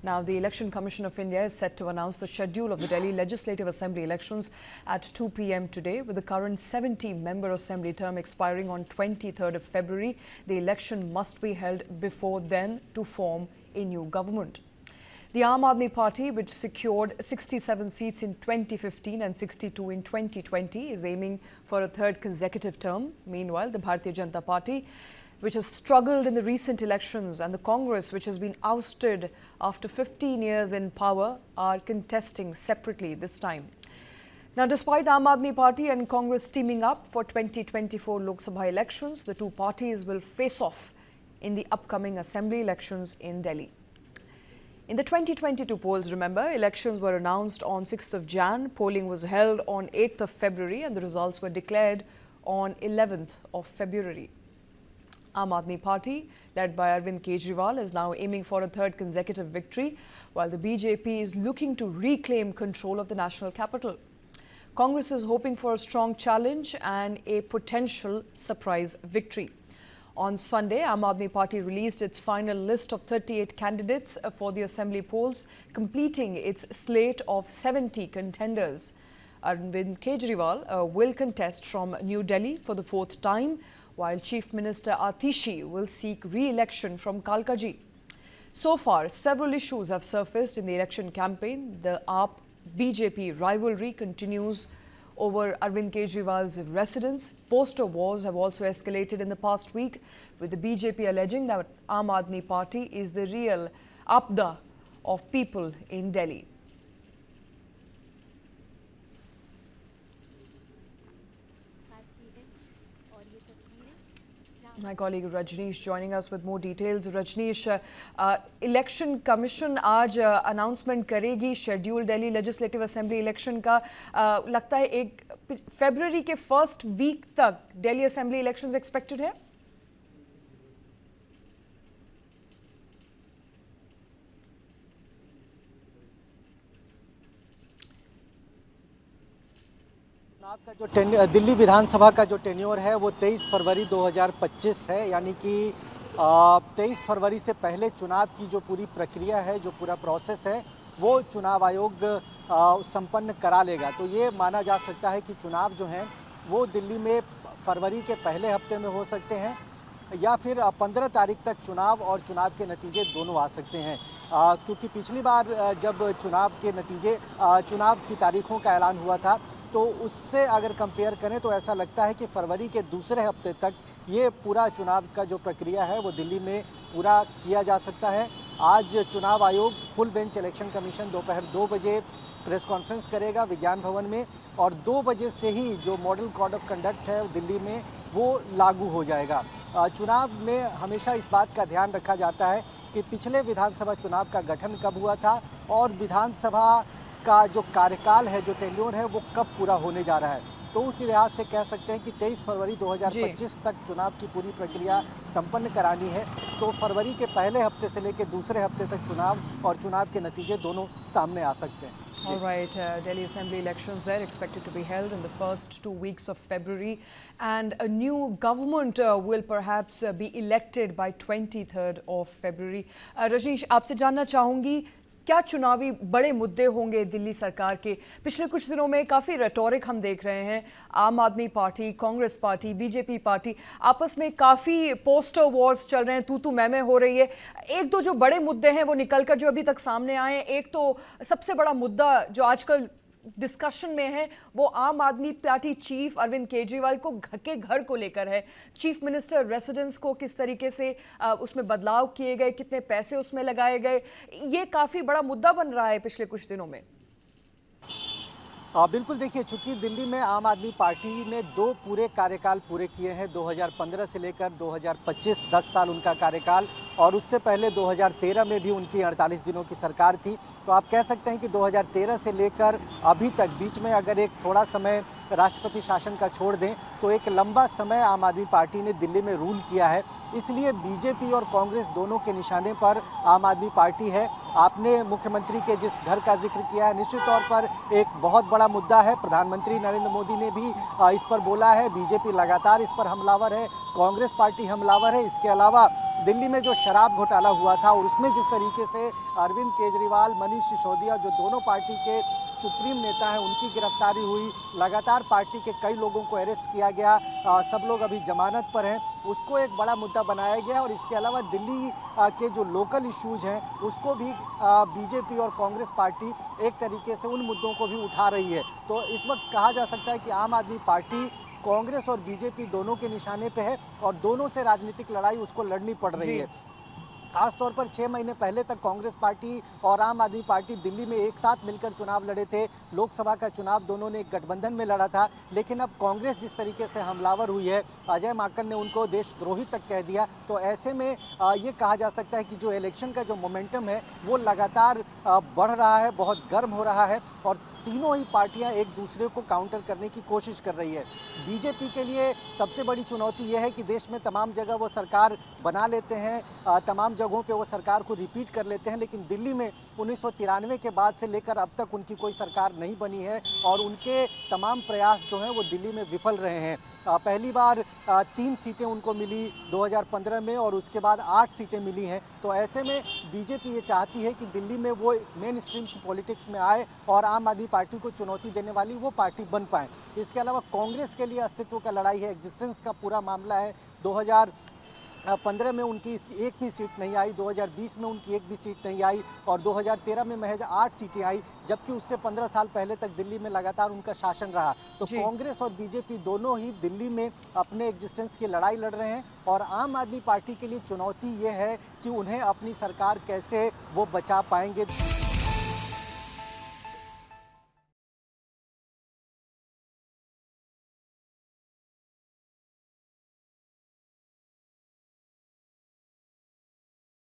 Now, the Election Commission of India is set to announce the schedule of the Delhi Legislative Assembly elections at 2 p.m. today. With the current 70-member assembly term expiring on 23rd of February, the election must be held before then to form a new government. The Aam Aadmi Party, which secured 67 seats in 2015 and 62 in 2020, is aiming for a third consecutive term. Meanwhile, the Bharatiya Janata Party, which has struggled in the recent elections, and the Congress, which has been ousted after 15 years in power, are contesting separately this time. Now, despite Aam Aadmi Party and Congress teaming up for 2024 Lok Sabha elections, the two parties will face off in the upcoming assembly elections in Delhi. In the 2022 polls, remember, elections were announced on 6th of Jan, polling was held on 8th of February and the results were declared on 11th of February. Aam Aadmi Party, led by Arvind Kejriwal, is now aiming for a third consecutive victory, while the BJP is looking to reclaim control of the national capital. Congress is hoping for a strong challenge and a potential surprise victory. On Sunday, Aam Aadmi Party released its final list of 38 candidates for the assembly polls, completing its slate of 70 contenders. Arvind Kejriwal will contest from New Delhi for the fourth time, while Chief Minister Atishi will seek re-election from Kalkaji. So far, several issues have surfaced in the election campaign. The AAP-BJP rivalry continues over Arvind Kejriwal's residence. Poster wars have also escalated in the past week, with the BJP alleging that Aam Aadmi Party is the real Apda of people in Delhi. My colleague Rajneesh joining us with more details. Rajneesh, election commission आज announcement करेगी schedule Delhi legislative assembly election का। लगता है 1 फरवरी के first week तक Delhi assembly elections expected है। का जो दिल्ली विधानसभा का जो टेन्योर है वो 23 फरवरी 2025 है, यानी कि 23 फरवरी से पहले चुनाव की जो पूरी प्रक्रिया है, जो पूरा प्रोसेस है, वो चुनाव आयोग संपन्न करा लेगा। तो ये माना जा सकता है कि चुनाव जो हैं वो दिल्ली में फरवरी के पहले हफ्ते में हो सकते हैं या फिर 15 तारीख तक चुनाव और चुनाव के नतीजे दोनों आ सकते हैं। क्योंकि पिछली बार जब चुनाव के नतीजे चुनाव की तारीखों का ऐलान हुआ था, तो उससे अगर कंपेयर करें तो ऐसा लगता है कि फरवरी के दूसरे हफ्ते तक ये पूरा चुनाव का जो प्रक्रिया है वो दिल्ली में पूरा किया जा सकता है। आज चुनाव आयोग फुल बेंच इलेक्शन कमीशन दोपहर 2 बजे प्रेस कॉन्फ्रेंस करेगा विज्ञान भवन में, और 2 बजे से ही जो मॉडल कोड ऑफ कंडक्ट है दिल्ली में वो लागू हो जाएगा। चुनाव में हमेशा इस बात का ध्यान रखा जाता है कि पिछले विधानसभा चुनाव का गठन कब हुआ था और विधानसभा का जो कार्यकाल है, जो टेन्योर है, वो कब पूरा होने जा रहा है। तो उस लिहाज से कह सकते हैं कि 23 फरवरी 2025 तक चुनाव की पूरी प्रक्रिया संपन्न करानी है। तो फरवरी के पहले हफ्ते से लेकर दूसरे हफ्ते तक चुनाव और चुनाव के नतीजे दोनों सामने आ सकते हैं। All right, Delhi Assembly elections are expected to be held in the first 2 weeks of February, and a new government will perhaps be elected by 23rd of February. Rajneesh, आपसे जानना चाहूँगी, क्या चुनावी बड़े मुद्दे होंगे दिल्ली सरकार के? पिछले कुछ दिनों में काफ़ी रेटोरिक हम देख रहे हैं। आम आदमी party, Congress party, BJP party आपस में काफ़ी पोस्टर वॉर्स चल रहे हैं, तू मैं हो रही है। एक दो जो बड़े मुद्दे हैं वो निकलकर जो अभी तक सामने आए हैं, एक तो सबसे बड़ा मुद्दा जो आजकल डिस्कशन में है वो आम आदमी पार्टी चीफ अरविंद केजरीवाल को के घर को लेकर है। चीफ मिनिस्टर रेसिडेंस को किस तरीके से उसमें बदलाव किए गए, कितने पैसे उसमें लगाए गए, ये काफ़ी बड़ा मुद्दा बन रहा है पिछले कुछ दिनों में। बिल्कुल, देखिए, चूंकि दिल्ली में आम आदमी पार्टी ने 2 पूरे कार्यकाल पूरे किए हैं, 2015 से लेकर 2025, 10 साल उनका कार्यकाल, और उससे पहले 2013 में भी उनकी 48 दिनों की सरकार थी। तो आप कह सकते हैं कि 2013 से लेकर अभी तक बीच में अगर एक थोड़ा समय राष्ट्रपति शासन का छोड़ दें तो एक लंबा समय आम आदमी पार्टी ने दिल्ली में रूल किया है। इसलिए बीजेपी और कांग्रेस दोनों के निशाने पर आम आदमी पार्टी है। आपने मुख्यमंत्री के जिस घर का जिक्र किया है, निश्चित तौर पर एक बहुत बड़ा मुद्दा है। प्रधानमंत्री नरेंद्र मोदी ने भी इस पर बोला है। बीजेपी लगातार इस पर हमलावर है, कांग्रेस पार्टी हमलावर है। इसके अलावा दिल्ली में जो शराब घोटाला हुआ था और उसमें जिस तरीके से अरविंद केजरीवाल, मनीष सिसोदिया जो दोनों पार्टी के सुप्रीम नेता हैं उनकी गिरफ्तारी हुई, लगातार पार्टी के कई लोगों को अरेस्ट किया गया, सब लोग अभी जमानत पर हैं, उसको एक बड़ा मुद्दा बनाया गया। और इसके अलावा दिल्ली के जो लोकल इश्यूज हैं उसको भी बीजेपी और कांग्रेस पार्टी एक तरीके से उन मुद्दों को भी उठा रही है। तो इस वक्त कहा जा सकता है कि आम आदमी पार्टी कांग्रेस और बीजेपी दोनों के निशाने पे है और दोनों से राजनीतिक लड़ाई उसको लड़नी पड़ रही है। खासतौर पर 6 महीने पहले तक कांग्रेस पार्टी और आम आदमी पार्टी दिल्ली में एक साथ मिलकर चुनाव लड़े थे। लोकसभा का चुनाव दोनों ने एक गठबंधन में लड़ा था, लेकिन अब कांग्रेस जिस तरीके से हमलावर हुई है, अजय माकन ने उनको देशद्रोही तक कह दिया। तो ऐसे में ये कहा जा सकता है कि जो इलेक्शन का जो मोमेंटम है वो लगातार बढ़ रहा है, बहुत गर्म हो रहा है और तीनों ही पार्टियां एक दूसरे को काउंटर करने की कोशिश कर रही है। बीजेपी के लिए सबसे बड़ी चुनौती यह है कि देश में तमाम जगह वो सरकार बना लेते हैं, तमाम जगहों पे वो सरकार को रिपीट कर लेते हैं, लेकिन दिल्ली में 1993 के बाद से लेकर अब तक उनकी कोई सरकार नहीं बनी है और उनके तमाम प्रयास जो हैं वो दिल्ली में विफल रहे हैं। पहली बार 3 सीटें उनको मिली 2015 में और उसके बाद 8 सीटें मिली हैं। तो ऐसे में बीजेपी ये चाहती है कि दिल्ली में वो मेन स्ट्रीम की पॉलिटिक्स में आए और आम आदमी पार्टी को चुनौती देने वाली वो पार्टी बन पाए। इसके अलावा कांग्रेस के लिए अस्तित्व का लड़ाई है, एग्जिस्टेंस का पूरा मामला है। 2015 में उनकी एक भी सीट नहीं आई, 2020 में उनकी एक भी सीट नहीं आई और 2013 में महज 8 सीटें आई, जबकि उससे 15 साल पहले तक दिल्ली में लगातार उनका शासन रहा। तो कांग्रेस और बीजेपी दोनों ही दिल्ली में अपने एग्जिस्टेंस की लड़ाई लड़ रहे हैं और आम आदमी पार्टी के लिए चुनौती ये है कि उन्हें अपनी सरकार कैसे वो बचा पाएंगे।